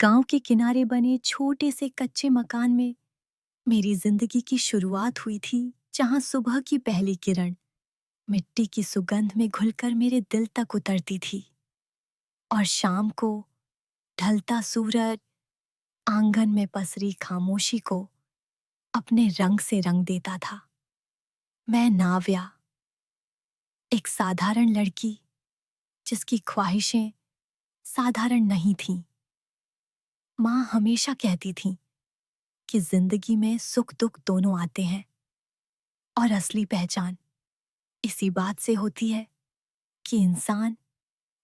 गांव के किनारे बने छोटे से कच्चे मकान में मेरी जिंदगी की शुरुआत हुई थी, जहां सुबह की पहली किरण मिट्टी की सुगंध में घुलकर मेरे दिल तक उतरती थी और शाम को ढलता सूरज आंगन में पसरी खामोशी को अपने रंग से रंग देता था। मैं नाव्या, एक साधारण लड़की जिसकी ख्वाहिशें साधारण नहीं थीं। माँ हमेशा कहती थी कि जिंदगी में सुख दुख दोनों आते हैं और असली पहचान इसी बात से होती है कि इंसान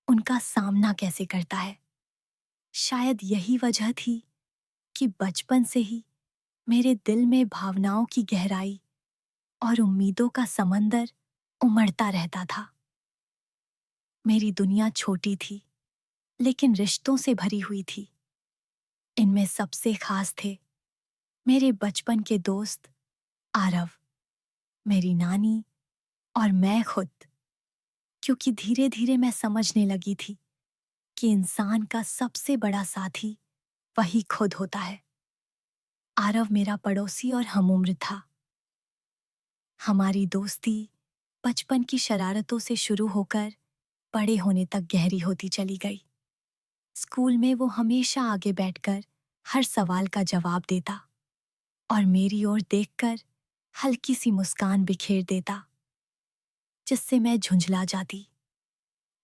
उनका सामना कैसे करता है। शायद यही वजह थी कि बचपन से ही मेरे दिल में भावनाओं की गहराई और उम्मीदों का समंदर उमड़ता रहता था। मेरी दुनिया छोटी थी, लेकिन रिश्तों से भरी हुई थी। इनमें सबसे खास थे मेरे बचपन के दोस्त आरव, मेरी नानी और मैं खुद, क्योंकि धीरे धीरे मैं समझने लगी थी कि इंसान का सबसे बड़ा साथी वही खुद होता है। आरव मेरा पड़ोसी और हमउम्र था। हमारी दोस्ती बचपन की शरारतों से शुरू होकर बड़े होने तक गहरी होती चली गई। स्कूल में वो हमेशा आगे बैठकर हर सवाल का जवाब देता और मेरी ओर देखकर हल्की सी मुस्कान बिखेर देता, जिससे मैं झुंझला जाती।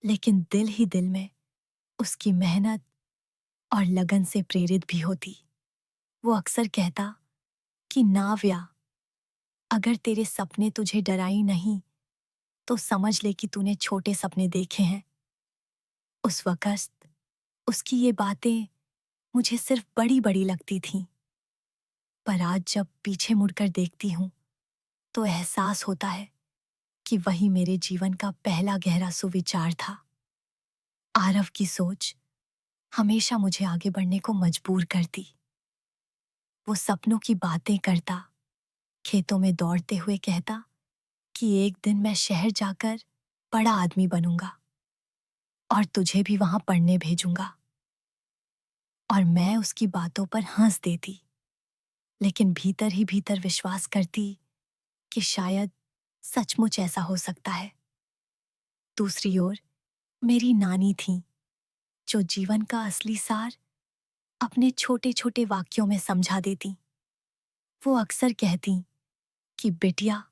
लेकिन दिल ही दिल में उसकी मेहनत और लगन से प्रेरित भी होती। वो अक्सर कहता कि नाव्या, अगर तेरे सपने तुझे डराई नहीं तो समझ ले कि तूने छोटे सपने देखे हैं। उस वक्त उसकी ये बातें मुझे सिर्फ बड़ी बड़ी लगती थीं, पर आज जब पीछे मुड़कर देखती हूँ तो एहसास होता है कि वही मेरे जीवन का पहला गहरा सुविचार था। आरव की सोच हमेशा मुझे आगे बढ़ने को मजबूर करती। वो सपनों की बातें करता, खेतों में दौड़ते हुए कहता कि एक दिन मैं शहर जाकर बड़ा आदमी बनूंगा और तुझे भी वहां पढ़ने भेजूंगा। और मैं उसकी बातों पर हंस देती, लेकिन भीतर ही भीतर विश्वास करती कि शायद सचमुच ऐसा हो सकता है। दूसरी ओर मेरी नानी थी, जो जीवन का असली सार अपने छोटे छोटे वाक्यों में समझा देती। वो अक्सर कहती कि बिटिया,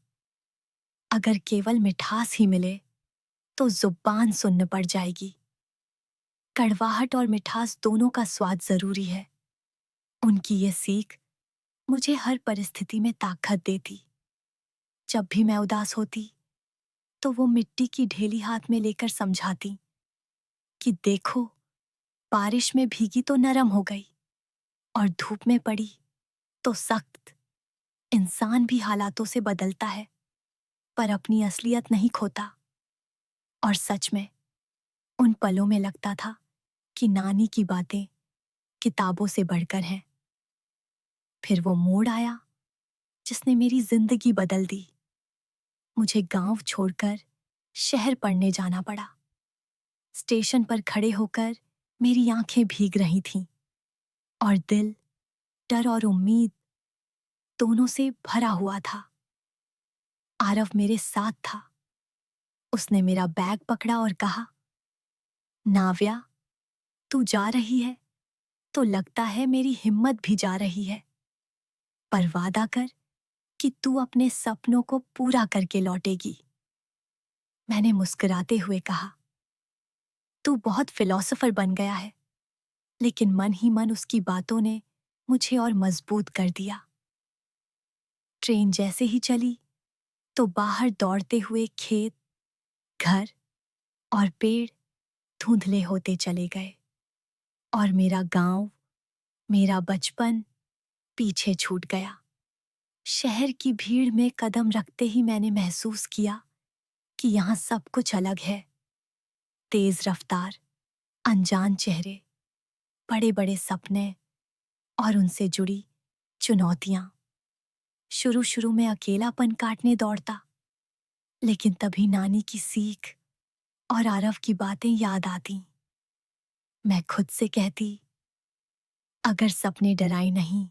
अगर केवल मिठास ही मिले तो जुबान सुन्न पड़ जाएगी। कड़वाहट और मिठास दोनों का स्वाद जरूरी है। उनकी ये सीख मुझे हर परिस्थिति में ताकत देती। जब भी मैं उदास होती तो वो मिट्टी की ढेली हाथ में लेकर समझाती कि देखो, बारिश में भीगी तो नरम हो गई और धूप में पड़ी तो सख्त। इंसान भी हालातों से बदलता है, पर अपनी असलियत नहीं खोता। और सच में उन पलों में लगता था कि नानी की बातें किताबों से बढ़कर हैं। फिर वो मोड़ आया जिसने मेरी जिंदगी बदल दी। मुझे गांव छोड़कर शहर पढ़ने जाना पड़ा। स्टेशन पर खड़े होकर मेरी आंखें भीग रही थीं और दिल डर और उम्मीद दोनों से भरा हुआ था। आरव मेरे साथ था। उसने मेरा बैग पकड़ा और कहा, नाव्या, तू जा रही है तो लगता है मेरी हिम्मत भी जा रही है, पर वादा कर कि तू अपने सपनों को पूरा करके लौटेगी। मैंने मुस्कुराते हुए कहा, तू बहुत फिलोसोफर बन गया है। लेकिन मन ही मन उसकी बातों ने मुझे और मजबूत कर दिया। ट्रेन जैसे ही चली तो बाहर दौड़ते हुए खेत, घर और पेड़ धुंधले होते चले गए और मेरा गांव, मेरा बचपन पीछे छूट गया। शहर की भीड़ में कदम रखते ही मैंने महसूस किया कि यहाँ सब कुछ अलग है। तेज रफ्तार, अनजान चेहरे, बड़े बड़े सपने और उनसे जुड़ी चुनौतियां। शुरू शुरू में अकेलापन काटने दौड़ता, लेकिन तभी नानी की सीख और आरव की बातें याद आती। मैं खुद से कहती अगर सपने डराए नहीं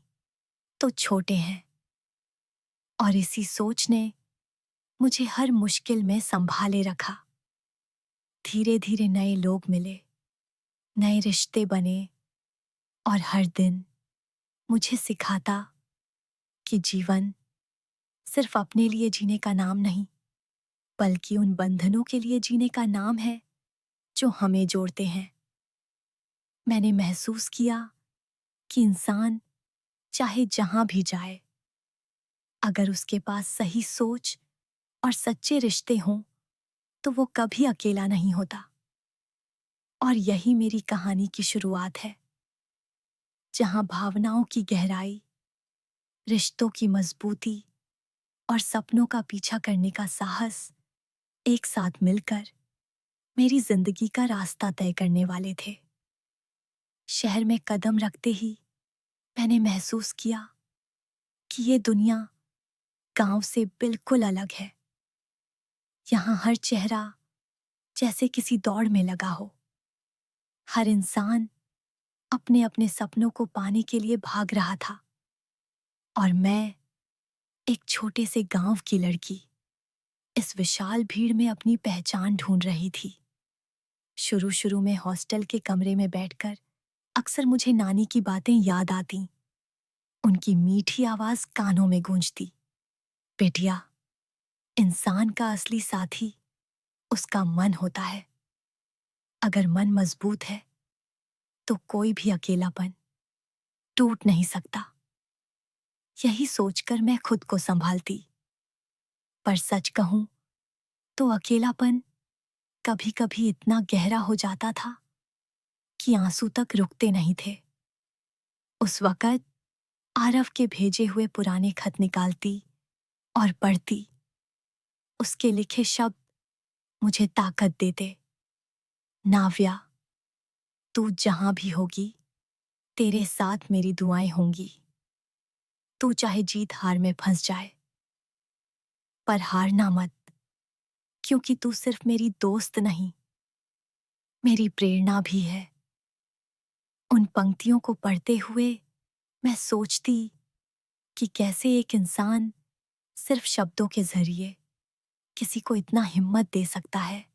तो छोटे हैं, और इसी सोच ने मुझे हर मुश्किल में संभाले रखा। धीरे धीरे नए लोग मिले, नए रिश्ते बने, और हर दिन मुझे सिखाता कि जीवन सिर्फ अपने लिए जीने का नाम नहीं, बल्कि उन बंधनों के लिए जीने का नाम है जो हमें जोड़ते हैं। मैंने महसूस किया कि इंसान चाहे जहां भी जाए, अगर उसके पास सही सोच और सच्चे रिश्ते हों, तो वो कभी अकेला नहीं होता। और यही मेरी कहानी की शुरुआत है, जहां भावनाओं की गहराई, रिश्तों की मजबूती और सपनों का पीछा करने का साहस एक साथ मिलकर मेरी जिंदगी का रास्ता तय करने वाले थे। शहर में कदम रखते ही मैंने महसूस किया कि ये दुनिया गांव से बिल्कुल अलग है। यहाँ हर चेहरा जैसे किसी दौड़ में लगा हो, हर इंसान अपने अपने सपनों को पाने के लिए भाग रहा था, और मैं, एक छोटे से गांव की लड़की, इस विशाल भीड़ में अपनी पहचान ढूंढ रही थी। शुरू शुरू में हॉस्टल के कमरे में बैठकर अक्सर मुझे नानी की बातें याद आती। उनकी मीठी आवाज कानों में गूंजती, बेटिया, इंसान का असली साथी उसका मन होता है। अगर मन मजबूत है तो कोई भी अकेलापन टूट नहीं सकता। यही सोचकर मैं खुद को संभालती। पर सच कहूं तो अकेलापन कभी कभी इतना गहरा हो जाता था कि आंसू तक रुकते नहीं थे। उस वक़्त आरव के भेजे हुए पुराने खत निकालती और पढ़ती। उसके लिखे शब्द मुझे ताकत देते। नाव्या, तू जहां भी होगी, तेरे साथ मेरी दुआएं होंगी। तू चाहे जीत हार में फंस जाए, पर हारना मत, क्योंकि तू सिर्फ मेरी दोस्त नहीं, मेरी प्रेरणा भी है। उन पंक्तियों को पढ़ते हुए मैं सोचती कि कैसे एक इंसान सिर्फ शब्दों के जरिए किसी को इतना हिम्मत दे सकता है।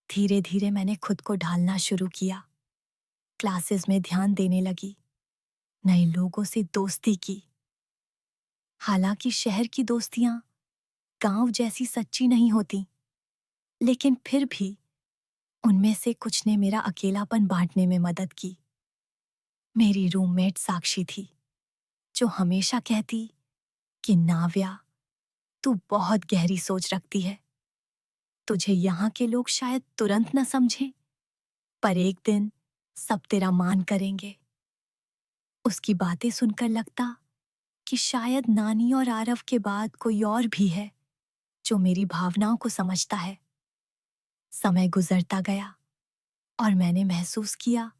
धीरे धीरे मैंने खुद को ढालना शुरू किया। क्लासेस में ध्यान देने लगी, नए लोगों से दोस्ती की। हालांकि शहर की दोस्तियां गांव जैसी सच्ची नहीं होती, लेकिन फिर भी उनमें से कुछ ने मेरा अकेलापन बांटने में मदद की। मेरी रूममेट साक्षी थी, जो हमेशा कहती कि नाव्या, तू बहुत गहरी सोच रखती है। तुझे यहाँ के लोग शायद तुरंत न समझें, पर एक दिन सब तेरा मान करेंगे। उसकी बातें सुनकर लगता कि शायद नानी और आरव के बाद कोई और भी है जो मेरी भावनाओं को समझता है। समय गुजरता गया और मैंने महसूस किया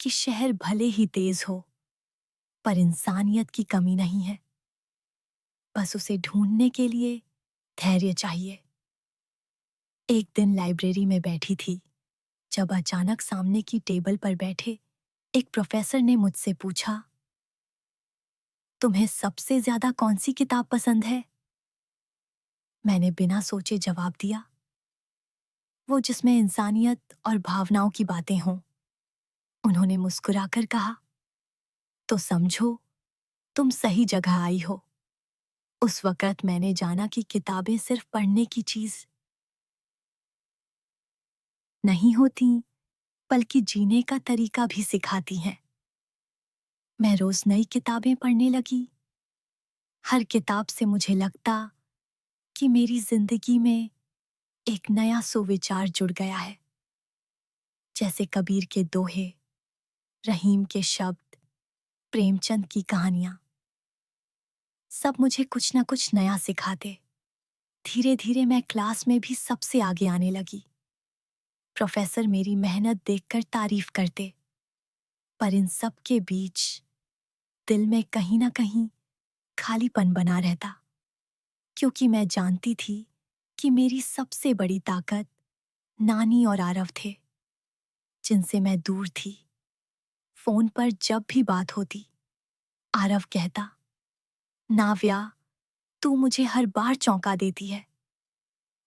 कि शहर भले ही तेज हो, पर इंसानियत की कमी नहीं है। बस उसे ढूंढने के लिए धैर्य चाहिए। एक दिन लाइब्रेरी में बैठी थी, जब अचानक सामने की टेबल पर बैठे एक प्रोफेसर ने मुझसे पूछा, तुम्हें सबसे ज्यादा कौन सी किताब पसंद है? मैंने बिना सोचे जवाब दिया, वो जिसमें इंसानियत और भावनाओं की बातें हों। उन्होंने मुस्कुराकर कहा, तो समझो तुम सही जगह आई हो। उस वक़्त मैंने जाना कि किताबें सिर्फ पढ़ने की चीज नहीं होती, बल्कि जीने का तरीका भी सिखाती हैं। मैं रोज नई किताबें पढ़ने लगी। हर किताब से मुझे लगता कि मेरी जिंदगी में एक नया सुविचार जुड़ गया है। जैसे कबीर के दोहे, रहीम के शब्द, प्रेमचंद की कहानियां, सब मुझे कुछ न कुछ नया सिखाते। धीरे धीरे मैं क्लास में भी सबसे आगे आने लगी। प्रोफेसर मेरी मेहनत देखकर तारीफ करते, पर इन सब के बीच दिल में कहीं ना कहीं खालीपन बना रहता, क्योंकि मैं जानती थी कि मेरी सबसे बड़ी ताकत नानी और आरव थे, जिनसे मैं दूर थी। फोन पर जब भी बात होती, आरव कहता, नाव्या, तू मुझे हर बार चौंका देती है।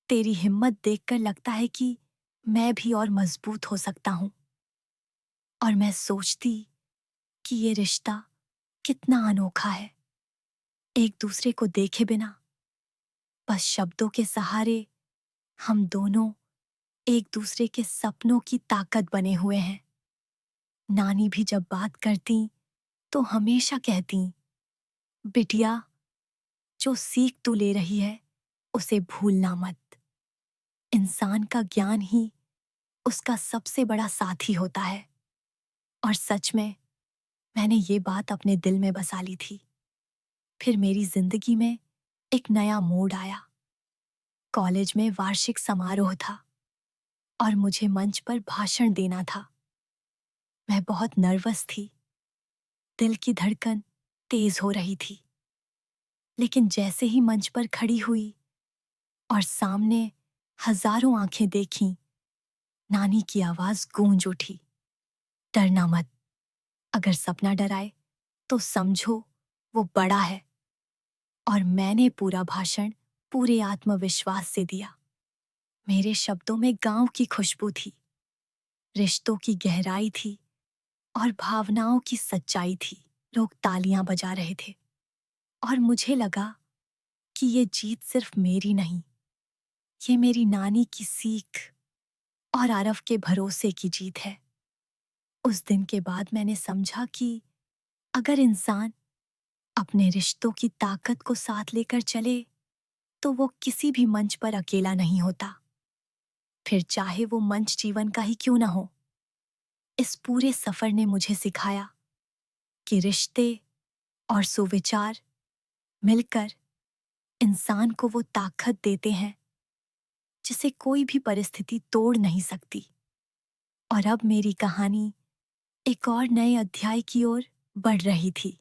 तेरी हिम्मत देखकर लगता है कि मैं भी और मजबूत हो सकता हूं। और मैं सोचती कि ये रिश्ता कितना अनोखा है, एक दूसरे को देखे बिना, बस शब्दों के सहारे हम दोनों एक दूसरे के सपनों की ताकत बने हुए हैं। नानी भी जब बात करती तो हमेशा कहती, बिटिया, जो सीख तू ले रही है उसे भूलना मत। इंसान का ज्ञान ही उसका सबसे बड़ा साथी होता है। और सच में मैंने ये बात अपने दिल में बसा ली थी। फिर मेरी जिंदगी में एक नया मोड़ आया। कॉलेज में वार्षिक समारोह था और मुझे मंच पर भाषण देना था। मैं बहुत नर्वस थी, दिल की धड़कन तेज हो रही थी। लेकिन जैसे ही मंच पर खड़ी हुई और सामने हजारों आंखें देखीं, नानी की आवाज गूंज उठी, डरना मत। अगर सपना डराए तो समझो वो बड़ा है। और मैंने पूरा भाषण पूरे आत्मविश्वास से दिया। मेरे शब्दों में गांव की खुशबू थी, रिश्तों की गहराई थी और भावनाओं की सच्चाई थी। लोग तालियां बजा रहे थे और मुझे लगा कि ये जीत सिर्फ मेरी नहीं, ये मेरी नानी की सीख और आरव के भरोसे की जीत है। उस दिन के बाद मैंने समझा कि अगर इंसान अपने रिश्तों की ताकत को साथ लेकर चले तो वो किसी भी मंच पर अकेला नहीं होता, फिर चाहे वो मंच जीवन का ही क्यों ना हो। इस पूरे सफर ने मुझे सिखाया कि रिश्ते और सुविचार मिलकर इंसान को वो ताकत देते हैं जिसे कोई भी परिस्थिति तोड़ नहीं सकती। और अब मेरी कहानी एक और नए अध्याय की ओर बढ़ रही थी,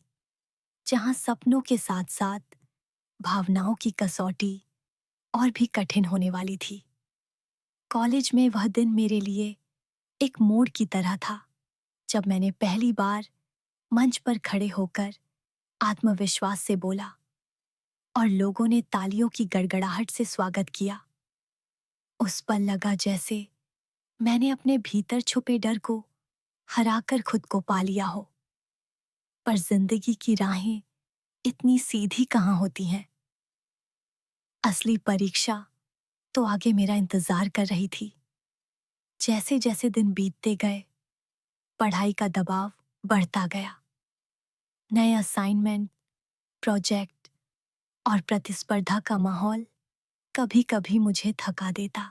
जहां सपनों के साथ साथ भावनाओं की कसौटी और भी कठिन होने वाली थी। कॉलेज में वह दिन मेरे लिए एक मोड़ की तरह था, जब मैंने पहली बार मंच पर खड़े होकर आत्मविश्वास से बोला और लोगों ने तालियों की गड़गड़ाहट से स्वागत किया। उस पल लगा जैसे मैंने अपने भीतर छुपे डर को हराकर खुद को पा लिया हो। पर जिंदगी की राहें इतनी सीधी कहाँ होती हैं। असली परीक्षा तो आगे मेरा इंतजार कर रही थी। जैसे जैसे दिन बीतते गए, पढ़ाई का दबाव बढ़ता गया। नए असाइनमेंट, प्रोजेक्ट और प्रतिस्पर्धा का माहौल कभी कभी मुझे थका देता।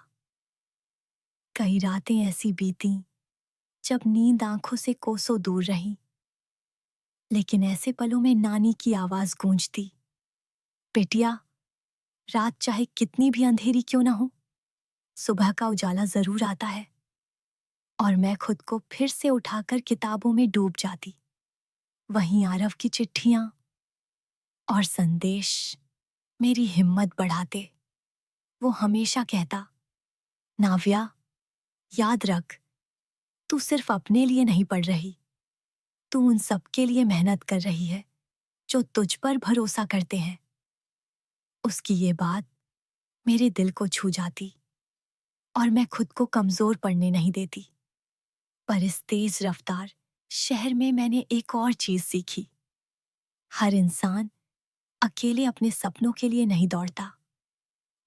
कई रातें ऐसी बीती जब नींद आंखों से कोसों दूर रही। लेकिन ऐसे पलों में नानी की आवाज गूंजती, बेटिया, रात चाहे कितनी भी अंधेरी क्यों ना हो, सुबह का उजाला जरूर आता है। और मैं खुद को फिर से उठाकर किताबों में डूब जाती। वहीं आरव की चिट्ठियां और संदेश मेरी हिम्मत बढ़ाते। वो हमेशा कहता, नाव्या, याद रख, तू सिर्फ अपने लिए नहीं पढ़ रही, तू उन सबके लिए मेहनत कर रही है जो तुझ पर भरोसा करते हैं। उसकी ये बात मेरे दिल को छू जाती और मैं खुद को कमजोर पड़ने नहीं देती। पर इस तेज रफ्तार शहर में मैंने एक और चीज सीखी। हर इंसान अकेले अपने सपनों के लिए नहीं दौड़ता।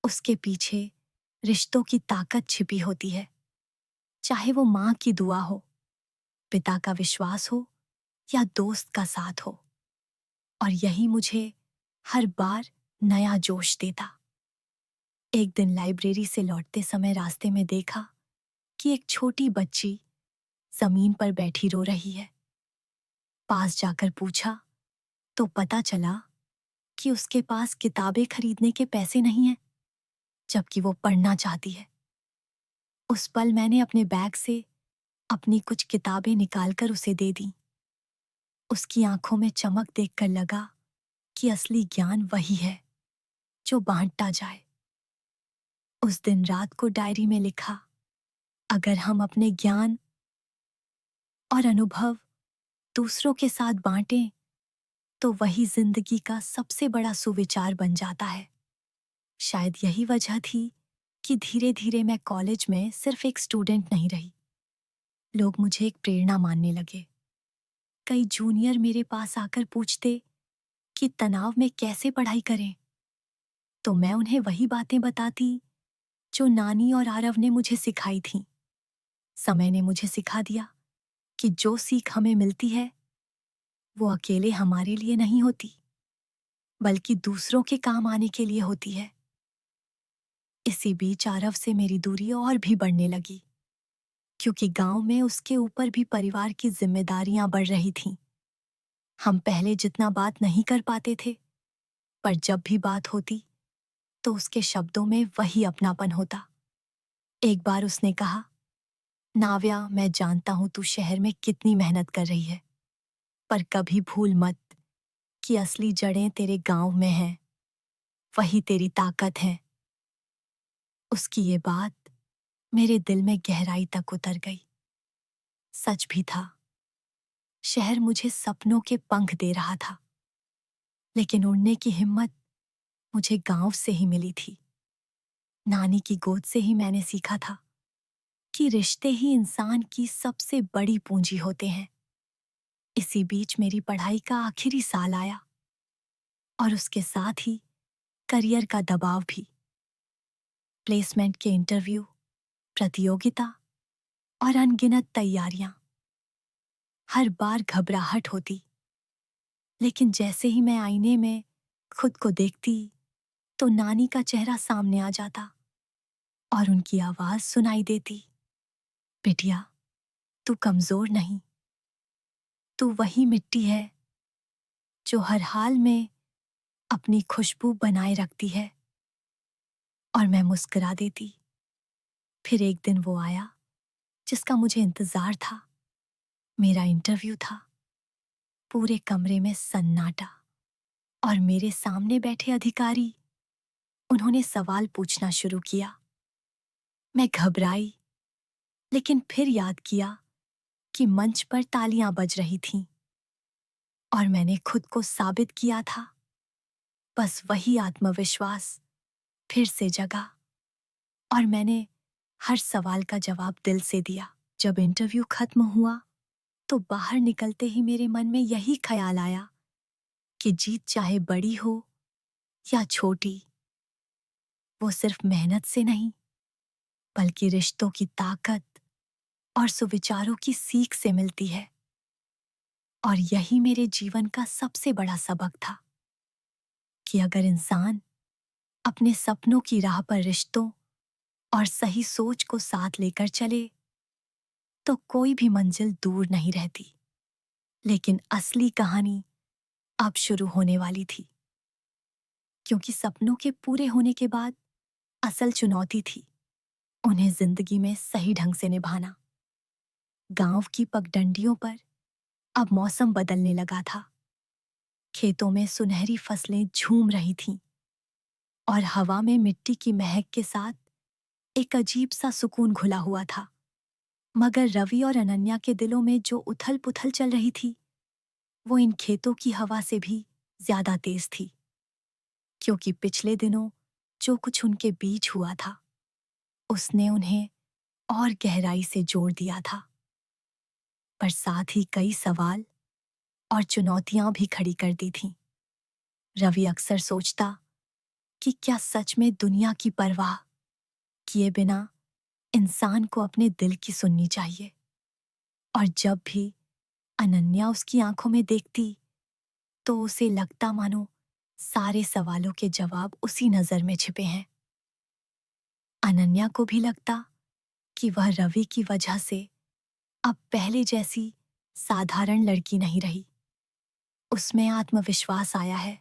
उसके पीछे रिश्तों की ताकत छिपी होती है। चाहे वो माँ की दुआ हो, पिता का विश्वास हो या दोस्त का साथ हो। और यही मुझे हर बार नया जोश देता। एक दिन लाइब्रेरी से लौटते समय रास्ते में देखा कि एक छोटी बच्ची जमीन पर बैठी रो रही है। पास जाकर पूछा तो पता चला कि उसके पास किताबें खरीदने के पैसे नहीं हैं, जबकि वो पढ़ना चाहती है। उस पल मैंने अपने बैग से अपनी कुछ किताबें निकालकर उसे दे दी। उसकी आंखों में चमक देखकर लगा कि असली ज्ञान वही है जो बांटा जाए। उस दिन रात को डायरी में लिखा, अगर हम अपने ज्ञान और अनुभव दूसरों के साथ बांटें तो वही जिंदगी का सबसे बड़ा सुविचार बन जाता है। शायद यही वजह थी कि धीरे धीरे मैं कॉलेज में सिर्फ एक स्टूडेंट नहीं रही। लोग मुझे एक प्रेरणा मानने लगे। कई जूनियर मेरे पास आकर पूछते कि तनाव में कैसे पढ़ाई करें, तो मैं उन्हें वही बातें बताती जो नानी और आरव ने मुझे सिखाई थीं। समय ने मुझे सिखा दिया कि जो सीख हमें मिलती है वो अकेले हमारे लिए नहीं होती, बल्कि दूसरों के काम आने के लिए होती है। इसी बीच आरव से मेरी दूरी और भी बढ़ने लगी, क्योंकि गांव में उसके ऊपर भी परिवार की जिम्मेदारियां बढ़ रही थीं। हम पहले जितना बात नहीं कर पाते थे, पर जब भी बात होती तो उसके शब्दों में वही अपनापन होता। एक बार उसने कहा, नाव्या, मैं जानता हूं तू शहर में कितनी मेहनत कर रही है, पर कभी भूल मत कि असली जड़ें तेरे गांव में हैं, वही तेरी ताकत है। उसकी ये बात मेरे दिल में गहराई तक उतर गई। सच भी था, शहर मुझे सपनों के पंख दे रहा था, लेकिन उड़ने की हिम्मत मुझे गांव से ही मिली थी। नानी की गोद से ही मैंने सीखा था कि रिश्ते ही इंसान की सबसे बड़ी पूंजी होते हैं। इसी बीच मेरी पढ़ाई का आखिरी साल आया और उसके साथ ही करियर का दबाव भी। प्लेसमेंट के इंटरव्यू, प्रतियोगिता और अनगिनत तैयारियां। हर बार घबराहट होती, लेकिन जैसे ही मैं आईने में खुद को देखती तो नानी का चेहरा सामने आ जाता और उनकी आवाज सुनाई देती, बिटिया, तू कमजोर नहीं, तू वही मिट्टी है जो हर हाल में अपनी खुशबू बनाए रखती है। और मैं मुस्कुरा देती। फिर एक दिन वो आया जिसका मुझे इंतजार था। मेरा इंटरव्यू था। पूरे कमरे में सन्नाटा और मेरे सामने बैठे अधिकारी, उन्होंने सवाल पूछना शुरू किया। मैं घबराई, लेकिन फिर याद किया कि मंच पर तालियां बज रही थीं और मैंने खुद को साबित किया था। बस वही आत्मविश्वास फिर से जगा और मैंने हर सवाल का जवाब दिल से दिया। जब इंटरव्यू खत्म हुआ तो बाहर निकलते ही मेरे मन में यही ख्याल आया कि जीत चाहे बड़ी हो या छोटी, वो सिर्फ मेहनत से नहीं, बल्कि रिश्तों की ताकत और सुविचारों की सीख से मिलती है। और यही मेरे जीवन का सबसे बड़ा सबक था कि अगर इंसान अपने सपनों की राह पर रिश्तों और सही सोच को साथ लेकर चले तो कोई भी मंजिल दूर नहीं रहती। लेकिन असली कहानी अब शुरू होने वाली थी, क्योंकि सपनों के पूरे होने के बाद असल चुनौती थी उन्हें जिंदगी में सही ढंग से निभाना। गांव की पगडंडियों पर अब मौसम बदलने लगा था। खेतों में सुनहरी फसलें झूम रही थीं और हवा में मिट्टी की महक के साथ एक अजीब सा सुकून घुला हुआ था। मगर रवि और अनन्या के दिलों में जो उथल पुथल चल रही थी, वो इन खेतों की हवा से भी ज्यादा तेज थी, क्योंकि पिछले दिनों जो कुछ उनके बीच हुआ था उसने उन्हें और गहराई से जोड़ दिया था, पर साथ ही कई सवाल और चुनौतियां भी खड़ी कर दी थीं। रवि अक्सर सोचता कि क्या सच में दुनिया की परवाह किए बिना इंसान को अपने दिल की सुननी चाहिए। और जब भी अनन्या उसकी आंखों में देखती तो उसे लगता मानो सारे सवालों के जवाब उसी नजर में छिपे हैं। अनन्या को भी लगता कि वह रवि की वजह से अब पहले जैसी साधारण लड़की नहीं रही। उसमें आत्मविश्वास आया है,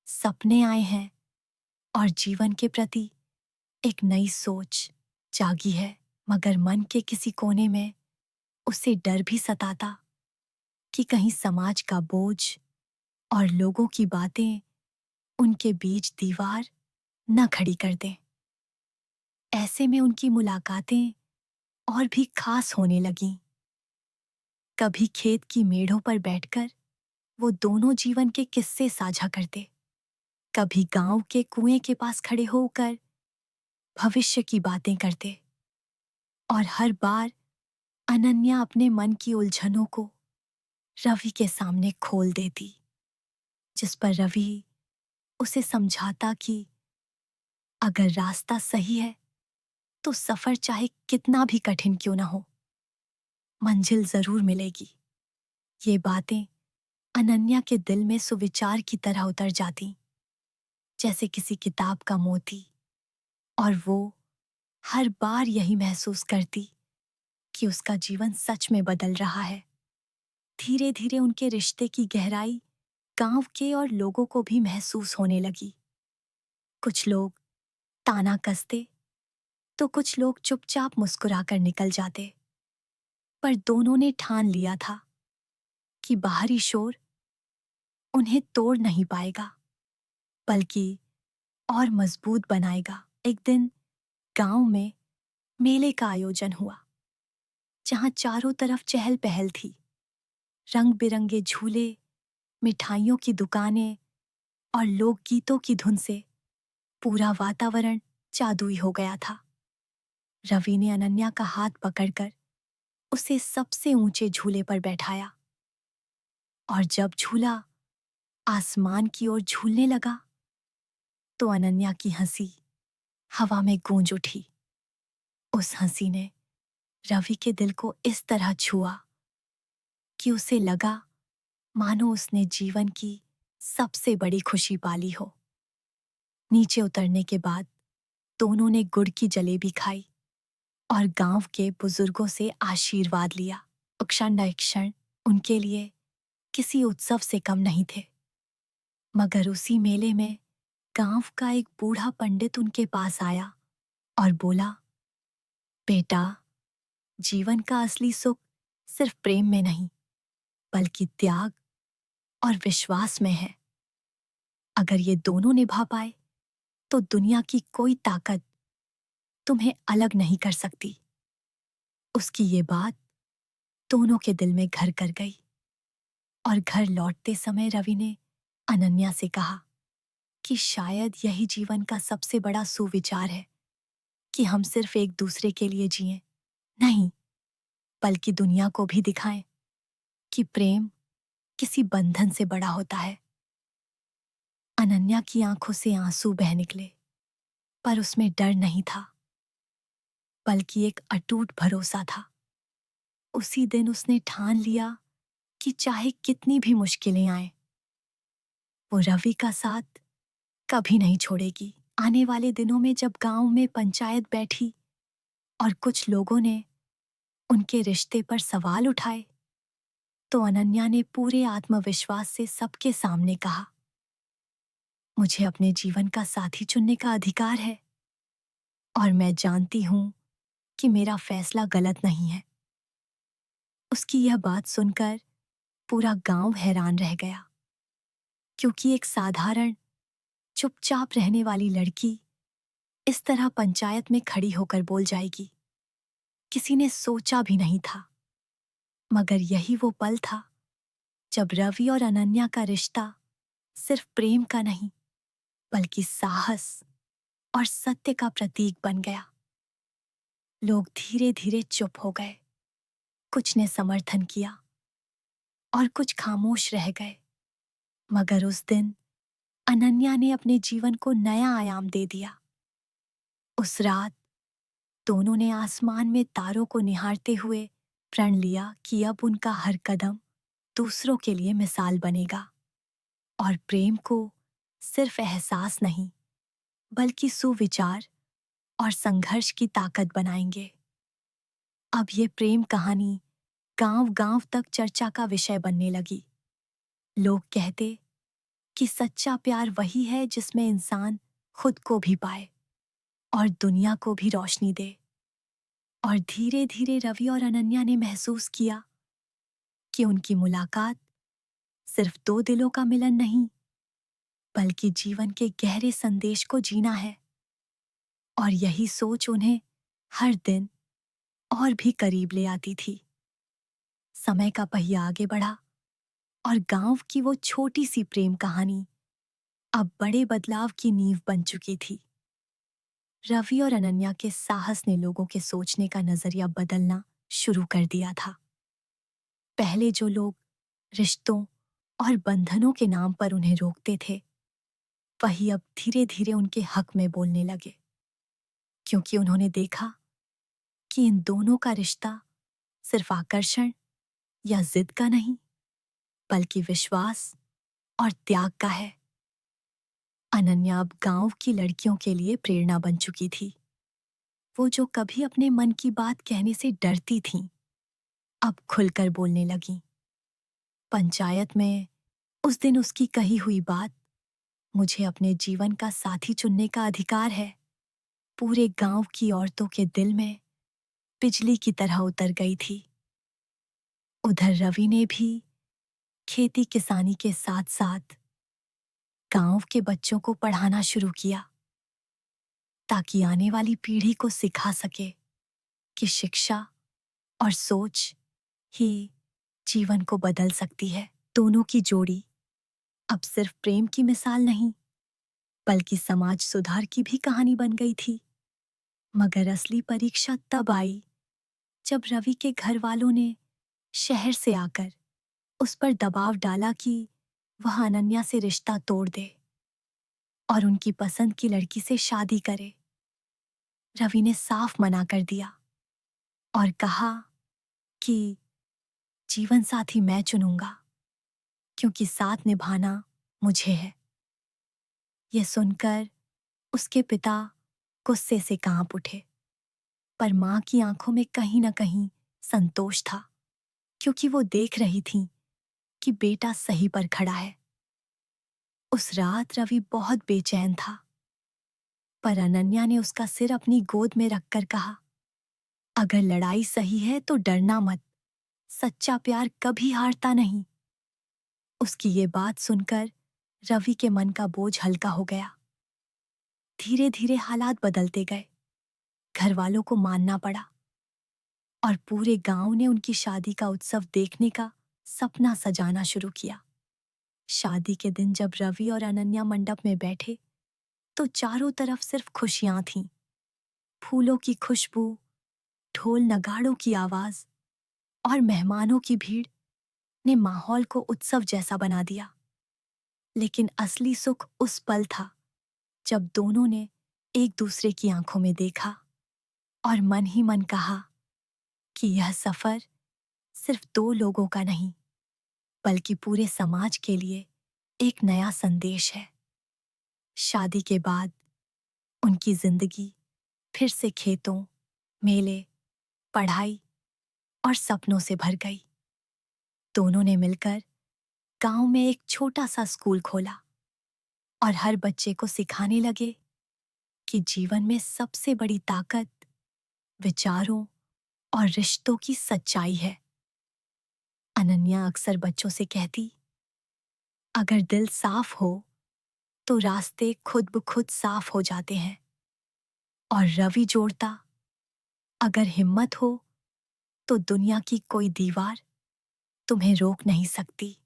सपने आए हैं और जीवन के प्रति एक नई सोच जागी है। मगर मन के किसी कोने में उसे डर भी सताता कि कहीं समाज का बोझ और लोगों की बातें उनके बीच दीवार न खड़ी कर दें। ऐसे में उनकी मुलाकातें और भी खास होने लगीं। कभी खेत की मेड़ों पर बैठकर वो दोनों जीवन के किस्से साझा करते, कभी गांव के कुएं के पास खड़े होकर भविष्य की बातें करते। और हर बार अनन्या अपने मन की उलझनों को रवि के सामने खोल देती, जिस पर रवि उसे समझाता कि अगर रास्ता सही है तो सफर चाहे कितना भी कठिन क्यों ना हो, मंजिल जरूर मिलेगी। ये बातें अनन्या के दिल में सुविचार की तरह उतर जाती, जैसे किसी किताब का मोती। और वो हर बार यही महसूस करती कि उसका जीवन सच में बदल रहा है। धीरे धीरे उनके रिश्ते की गहराई गांव के और लोगों को भी महसूस होने लगी। कुछ लोग ताना कसते तो कुछ लोग चुपचाप मुस्कुराकर निकल जाते, पर दोनों ने ठान लिया था कि बाहरी शोर उन्हें तोड़ नहीं पाएगा, बल्कि और मजबूत बनाएगा। एक दिन गांव में मेले का आयोजन हुआ, जहां चारों तरफ चहल पहल थी। रंग बिरंगे झूले, मिठाइयों की दुकानें और लोकगीतों की धुन से पूरा वातावरण जादुई हो गया था। रवि ने अनन्या का हाथ पकड़कर उसे सबसे ऊंचे झूले पर बैठाया, और जब झूला आसमान की ओर झूलने लगा तो अनन्या की हंसी हवा में गूंज उठी। उस हंसी ने रवि के दिल को इस तरह छुआ कि उसे लगा मानो उसने जीवन की सबसे बड़ी खुशी पाली हो। नीचे उतरने के बाद दोनों ने गुड़ की जलेबी खाई और गांव के बुजुर्गों से आशीर्वाद लिया। क्षण उनके लिए किसी उत्सव से कम नहीं थे। मगर उसी मेले में गांव का एक बूढ़ा पंडित उनके पास आया और बोला, बेटा, जीवन का असली सुख सिर्फ प्रेम में नहीं, बल्कि त्याग और विश्वास में है। अगर ये दोनों निभा पाए तो दुनिया की कोई ताकत तुम्हें अलग नहीं कर सकती। उसकी ये बात दोनों के दिल में घर कर गई। और घर लौटते समय रवि ने अनन्या से कहा कि शायद यही जीवन का सबसे बड़ा सुविचार है कि हम सिर्फ एक दूसरे के लिए जिएं, नहीं, बल्कि दुनिया को भी दिखाएं कि प्रेम किसी बंधन से बड़ा होता है। अनन्या की आंखों से आंसू बह निकले, पर उसमें डर नहीं था, बल्कि एक अटूट भरोसा था। उसी दिन उसने ठान लिया कि चाहे कितनी भी मुश्किलें आए, वो रवि का साथ कभी नहीं छोड़ेगी। आने वाले दिनों में जब गांव में पंचायत बैठी और कुछ लोगों ने उनके रिश्ते पर सवाल उठाए, तो अनन्या ने पूरे आत्मविश्वास से सबके सामने कहा, मुझे अपने जीवन का साथी चुनने का अधिकार है और मैं जानती हूं कि मेरा फैसला गलत नहीं है। उसकी यह बात सुनकर पूरा गांव हैरान रह गया, क्योंकि एक साधारण चुपचाप रहने वाली लड़की इस तरह पंचायत में खड़ी होकर बोल जाएगी, किसी ने सोचा भी नहीं था। मगर यही वो पल था जब रवि और अनन्या का रिश्ता सिर्फ प्रेम का नहीं, बल्कि साहस और सत्य का प्रतीक बन गया। लोग धीरे धीरे चुप हो गए, कुछ ने समर्थन किया और कुछ खामोश रह गए। मगर उस दिन अनन्या ने अपने जीवन को नया आयाम दे दिया। उस रात दोनों ने आसमान में तारों को निहारते हुए प्रण लिया कि अब उनका हर कदम दूसरों के लिए मिसाल बनेगा, और प्रेम को सिर्फ एहसास नहीं, बल्कि सुविचार और संघर्ष की ताकत बनाएंगे। अब ये प्रेम कहानी गांव-गांव तक चर्चा का विषय बनने लगी। लोग कहते कि सच्चा प्यार वही है जिसमें इंसान खुद को भी पाए और दुनिया को भी रोशनी दे। और धीरे धीरे रवि और अनन्या ने महसूस किया कि उनकी मुलाकात सिर्फ दो दिलों का मिलन नहीं, बल्कि जीवन के गहरे संदेश को जीना है। और यही सोच उन्हें हर दिन और भी करीब ले आती थी। समय का पहिया आगे बढ़ा और गांव की वो छोटी सी प्रेम कहानी अब बड़े बदलाव की नींव बन चुकी थी। रवि और अनन्या के साहस ने लोगों के सोचने का नजरिया बदलना शुरू कर दिया था। पहले जो लोग रिश्तों और बंधनों के नाम पर उन्हें रोकते थे, वही अब धीरे धीरे उनके हक में बोलने लगे, क्योंकि उन्होंने देखा कि इन दोनों का रिश्ता सिर्फ आकर्षण या जिद का नहीं, बल्कि विश्वास और त्याग का है। अनन्या अब गांव की लड़कियों के लिए प्रेरणा बन चुकी थी। वो जो कभी अपने मन की बात कहने से डरती थीं, अब खुलकर बोलने लगीं। पंचायत में उस दिन उसकी कही हुई बात, मुझे अपने जीवन का साथी चुनने का अधिकार है, पूरे गांव की औरतों के दिल में बिजली की तरह उतर गई थी। उधर रवि ने भी खेती किसानी के साथ साथ गांव के बच्चों को पढ़ाना शुरू किया, ताकि आने वाली पीढ़ी को सिखा सके कि शिक्षा और सोच ही जीवन को बदल सकती है। दोनों की जोड़ी अब सिर्फ प्रेम की मिसाल नहीं, बल्कि समाज सुधार की भी कहानी बन गई थी। मगर असली परीक्षा तब आई जब रवि के घर वालों ने शहर से आकर उस पर दबाव डाला कि वह अनन्या से रिश्ता तोड़ दे और उनकी पसंद की लड़की से शादी करे। रवि ने साफ मना कर दिया और कहा कि जीवन साथी मैं चुनूंगा, क्योंकि साथ निभाना मुझे है। यह सुनकर उसके पिता गुस्से से कांप उठे, पर मां की आंखों में कहीं न कहीं संतोष था, क्योंकि वो देख रही थी कि बेटा सही पर खड़ा है। उस रात रवि बहुत बेचैन था, पर अनन्या ने उसका सिर अपनी गोद में रखकर कहा, अगर लड़ाई सही है तो डरना मत, सच्चा प्यार कभी हारता नहीं। उसकी ये बात सुनकर रवि के मन का बोझ हल्का हो गया। धीरे धीरे हालात बदलते गए, घर वालों को मानना पड़ा और पूरे गांव ने उनकी शादी का उत्सव देखने का सपना सजाना शुरू किया। शादी के दिन जब रवि और अनन्या मंडप में बैठे, तो चारों तरफ सिर्फ खुशियां थीं। फूलों की खुशबू, ढोल नगाड़ों की आवाज और मेहमानों की भीड़ ने माहौल को उत्सव जैसा बना दिया। लेकिन असली सुख उस पल था जब दोनों ने एक दूसरे की आंखों में देखा और मन ही मन कहा कि यह सफर सिर्फ दो लोगों का नहीं, बल्कि पूरे समाज के लिए एक नया संदेश है। शादी के बाद उनकी जिंदगी फिर से खेतों, मेले, पढ़ाई और सपनों से भर गई। दोनों ने मिलकर गांव में एक छोटा सा स्कूल खोला और हर बच्चे को सिखाने लगे कि जीवन में सबसे बड़ी ताकत विचारों और रिश्तों की सच्चाई है। अनन्या अक्सर बच्चों से कहती, अगर दिल साफ हो तो रास्ते खुद ब खुद साफ हो जाते हैं। और रवि जोड़ता, अगर हिम्मत हो तो दुनिया की कोई दीवार तुम्हें रोक नहीं सकती।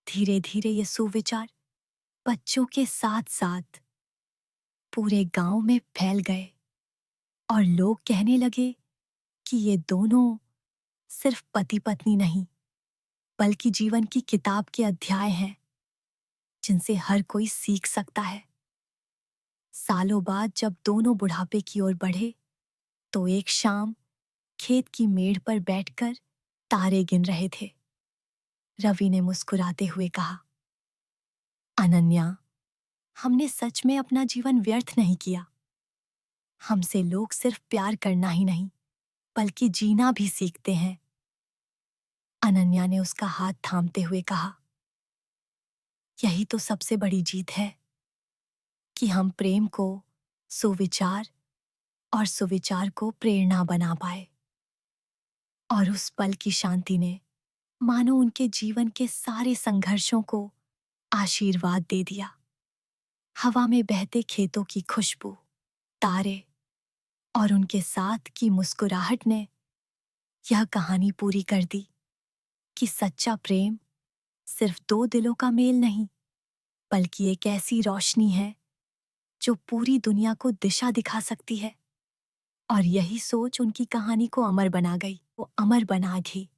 धीरे धीरे ये सुविचार बच्चों के साथ साथ पूरे गांव में फैल गए और लोग कहने लगे कि ये दोनों सिर्फ पति पत्नी नहीं, बल्कि जीवन की किताब के अध्याय हैं, जिनसे हर कोई सीख सकता है। सालों बाद जब दोनों बुढ़ापे की ओर बढ़े, तो एक शाम खेत की मेड़ पर बैठकर तारे गिन रहे थे। रवि ने मुस्कुराते हुए कहा, अनन्या, हमने सच में अपना जीवन व्यर्थ नहीं किया। हमसे लोग सिर्फ प्यार करना ही नहीं, बल्कि जीना भी सीखते हैं। अनन्या ने उसका हाथ थामते हुए कहा, यही तो सबसे बड़ी जीत है कि हम प्रेम को सुविचार और सुविचार को प्रेरणा बना पाए। और उस पल की शांति ने मानो उनके जीवन के सारे संघर्षों को आशीर्वाद दे दिया। हवा में बहते खेतों की खुशबू, तारे और उनके साथ की मुस्कुराहट ने यह कहानी पूरी कर दी कि सच्चा प्रेम सिर्फ दो दिलों का मेल नहीं, बल्कि एक ऐसी रोशनी है जो पूरी दुनिया को दिशा दिखा सकती है। और यही सोच उनकी कहानी को अमर बना गई, वो अमर बना दी।